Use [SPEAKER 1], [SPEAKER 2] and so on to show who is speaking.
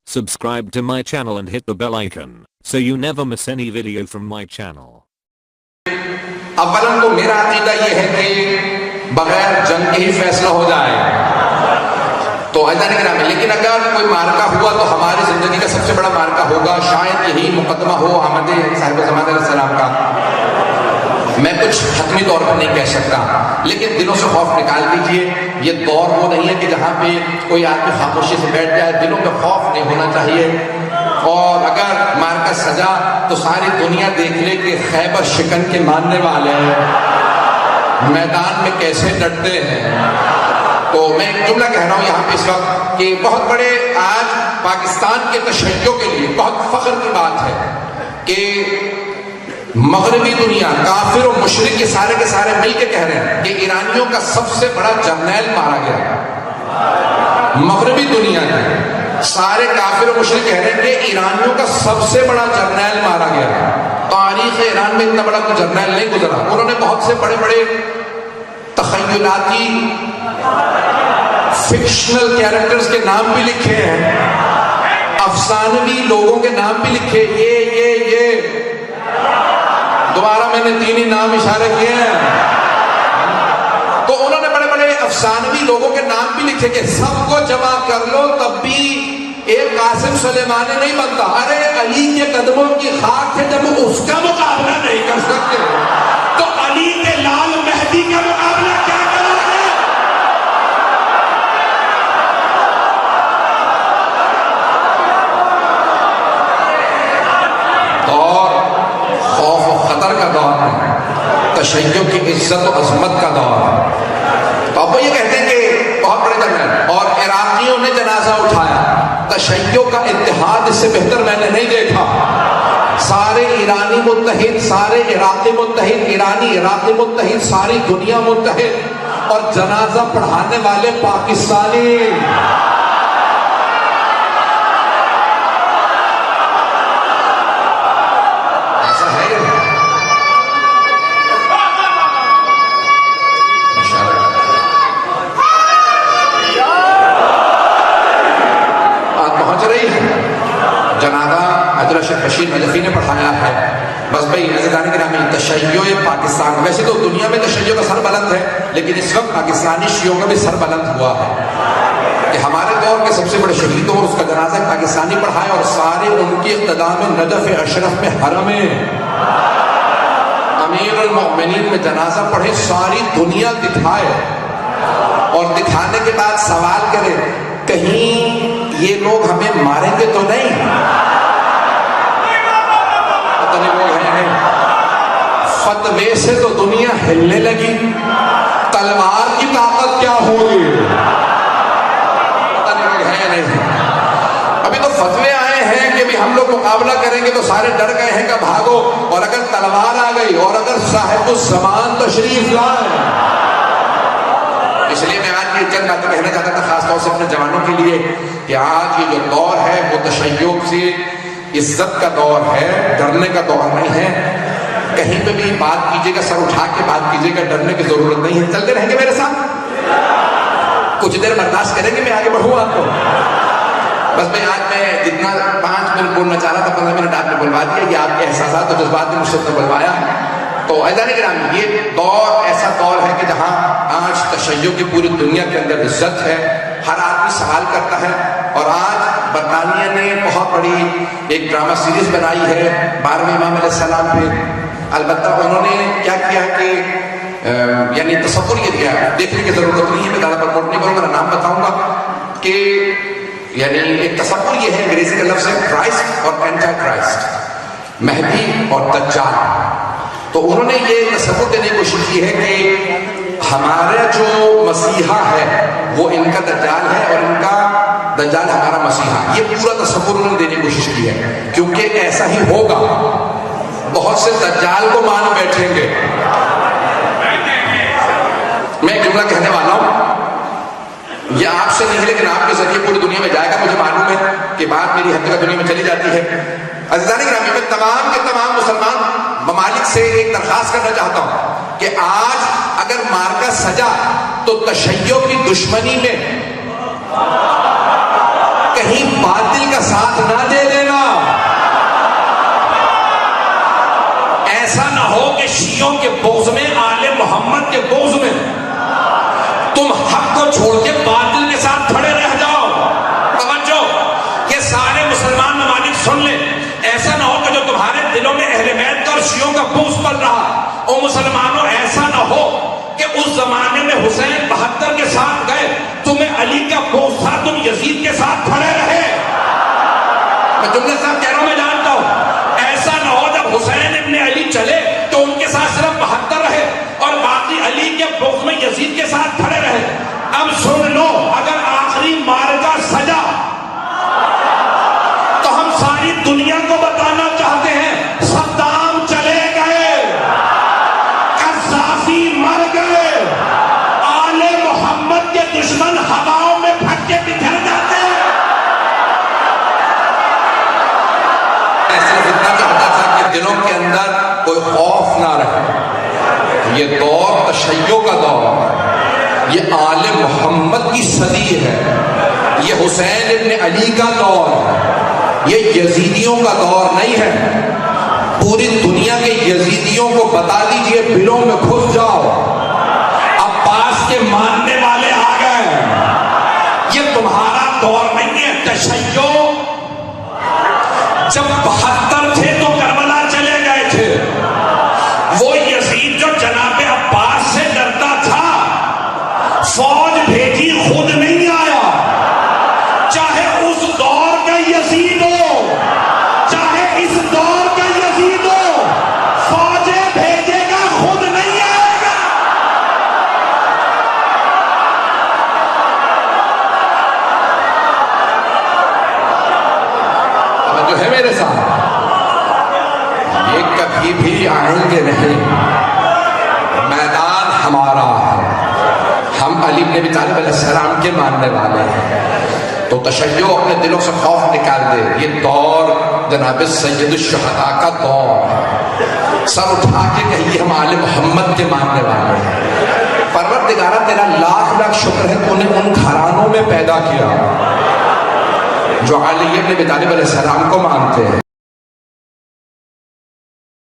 [SPEAKER 1] Subscribe to my channel and hit the bell icon so you never miss any video from my channel.
[SPEAKER 2] अव्वलन तो मेरा अकीदा ये है कि बगैर जंग के ही फैसला हो जाए तो ऐसा नहीं करा, लेकिन अगर कोई मार्का हुआ तो हमारी जिंदगी का सबसे बड़ा मार्का होगा, शायद यही मुकदमा हो अहमद साहिब ज़मान अलैहिस्सलाम का। मैं कुछ हतमी तौर पर नहीं कह सकता, लेकिन दिलों से खौफ निकाल दीजिए। ये दौर वो नहीं है कि जहाँ पे कोई आदमी खामोशी से बैठ जाए, दिलों में खौफ नहीं होना चाहिए। और अगर मार्का सजा तो सारी दुनिया देख ले कि खैबर शिकन के मानने वाले हैं मैदान में कैसे डटते हैं। तो मैं एक जुमला कह रहा हूँ यहाँ पे इस वक्त कि बहुत बड़े आज पाकिस्तान के तशय्युओ के लिए बहुत फख्र की बात है कि मगरबी दुनिया काफिर और मुशरिक के सारे मिलके कह रहे हैं कि ईरानियों का सबसे बड़ा जर्नैल मारा गया। मगरबी दुनिया के सारे काफिर और मुशरिक कह रहे हैं कि ईरानियों का सबसे बड़ा जर्नैल मारा गया। तारीख ईरान में इतना बड़ा कोई जर्नैल नहीं गुजरा। उन्होंने बहुत से बड़े बड़े तखय्युलाती फिक्शनल कैरेक्टर्स के नाम भी लिखे हैं, अफसानवी लोगों के नाम भी लिखे। ये दोबारा मैंने तीन ही नाम इशारे किए हैं। तो उन्होंने बड़े बड़े अफसानवी लोगों के नाम भी लिखे कि सबको जमा कर लो तब भी एक कासिम सुलेमानी नहीं बनता। अरे अली के कदमों की खाक है, जब उसका मुकाबला नहीं कर सकते तो अली के लाल मेहदी का मुकाबला क्या करोगे? दौर खौफ और खतर का दौर है, तशय्युओ की इज्जत और अजमत का दौर है। तो अब वो ये कहते हैं कि बहुत बड़े दरमियान और इराकियों ने जनाजा उठाया। तशय्युओ का इत्तेहाद इससे बेहतर मैंने नहीं देखा। सारे ईरानी मुत्तहिद, सारे इराकी मुत्तहिद, ईरानी इराकी मुत्तहिद, सारी दुनिया मुत्तहिद और जनाजा पढ़ाने वाले पाकिस्तानी। ऐसा है जनाजा हज़रत बशीर नजफी ने पढ़ाया है। बस भाई अज़ीज़ान गिरामी, तशय्युए पाकिस्तान, वैसे तो दुनिया में तशय्युओ का सर बुलंद है, लेकिन इस वक्त पाकिस्तानी शियों का भी सर बुलंद हुआ है कि हमारे दौर के सबसे बड़े शहीद और उसका जनाजा पाकिस्तानी पढ़ाए और सारे उनकी इक़्तिदा में नजफ़ अशरफ में हरम अमीरुल मोमिनीन में जनाजा पढ़े, सारी दुनिया दिखाए और दिखाने के बाद सवाल करे कहीं ये लोग हमें मारेंगे तो नहीं? पता नहीं लोग हैं नहीं। फतवे से तो दुनिया हिलने लगी, तलवार की ताकत क्या होगी? पता नहीं लोग हैं नहीं। अभी तो फतवे आए हैं कि भी हम लोग मुकाबला करेंगे तो सारे डर गए हैं कि भागो, और अगर तलवार आ गई और अगर साहिबुज़ ज़मान तशरीफ लाए। इसलिए मैं आज ये चंद बातें कहना चाहता था खासतौर से अपने जवानों के लिए कि आज ये जो दौर है वो तशय्युओ से इज्जत का दौर है, डरने का दौर नहीं है। कहीं पे भी बात कीजिएगा, सर उठा के बात कीजिएगा, डरने की जरूरत नहीं है। चलते रहेंगे मेरे साथ, कुछ देर बर्दाश्त करेंगे, मैं आगे बढ़ूँ आपको। बस मैं जितना 5 मिनट बोलना चाह रहा था 15 मिनट आपने बुलवा दिया। ये आपके एहसास और जज्बात ने मुझसे बुलवाया। तो ऐज़ान गिरामी, ये दौर ऐसा दौर है कि जहाँ आज तशय्युओ की पूरी दुनिया के अंदर इज्जत है, हर आदमी सवाल करता है। और आज बरतानिया ने बहुत बड़ी एक ड्रामा सीरीज बनाई है 12वें इमाम अलैहिस्सलाम पे। अलबत्ता उन्होंने क्या किया कि यानी तसव्वुर ये दिया, देखने की जरूरत नहीं है, मैं ज़्यादा प्रमोट नहीं करूँगा, नाम बताऊँगा कि यानी एक तसव्वुर ये है, अंग्रेजी का लफ्ज़ है क्राइस्ट और एंटी क्राइस्ट, महदी और दज्जाल। तो उन्होंने ये तसव्वुर देने की कोशिश की है कि हमारा जो मसीहा है वो इनका दज्जाल है और इनका दज्जाल हमारा मसीहा। ये पूरा तसव्वुर उन्होंने देने की कोशिश की है, क्योंकि ऐसा ही होगा। बहुत से दज्जाल को मान बैठेंगे। मैं एक जुमला कहने वाला हूं, ये आपसे नहीं लेकिन आपके जरिए पूरी दुनिया में जाएगा। मुझे मालूम है कि बात मेरी हद तक दुनिया में चली जाती है। अज़ीज़ान गिरामी, मैं तमाम के तमाम मुसलमान ममालिक से एक दरखास्त करना चाहता हूं कि आज अगर मार्का सजा तो तशय्युओ की दुश्मनी में कहीं बातिल का साथ यजीद के साथ खड़े रहे। मैं जुमले साहब कह रहा हूं, मैं जानता हूं ऐसा ना हो जब हुसैन इब्ने अली चले तो उनके साथ सिर्फ 72 रहे और बाकी अली के बुग़्ज़ में यजीद के साथ खड़े रहे। अब सुन लो, अगर आखिरी मार्का सजा तो हम सारी दुनिया को बताना चाहते हैं सद्दाम चले गए, कज़्ज़ाफ़ी मर गए, आले मोहम्मद के दुश्मन हवाओं में फट के बिखर जाते हैं। ऐसा जितना चाहता था कि दिलों के अंदर कोई खौफ ना रहे। ये दौर तशय्यो का दौर, ये आले मोहम्मद की सदी है, ये हुसैन इब्ने अली का दौर है, ये यजीदियों का दौर नहीं है। पूरी दुनिया के यजीदियों को बता दीजिए, बिलों में घुस जाओ, अब्बास के मानने वाले आ गए। ये तुम्हारा दौर नहीं है तशय्यो। जब 72 थे तो करबला चले गए थे। वो यजीद जो जनाबे अब्बास से डरता था, फौज भेजी, खुद नहीं आया। चाहे उस दौर का यजीद हो, चाहे इस दौर का यजीद हो, फौजें भेजेगा, खुद नहीं आएगा। अब जो है मेरे साथ, ये कभी भी आएंगे नहीं। मैदान हमारा है, हम अली इब्न अबी तालिब अलैहिस्सलाम के मानने वाले हैं। तो तशय्यो अपने दिलों से खौफ निकाल दे। ये दौर जनाब सैयदुश्शुहदा का दौर है। सर उठा के कहिए हम आले मोहम्मद के मानने वाले हैं। परवरदिगारा तेरा लाख लाख शुक्र है तूने उन घरानों में पैदा किया जो अली इब्न अबी तालिब अलैहिस्सलाम को मानते हैं।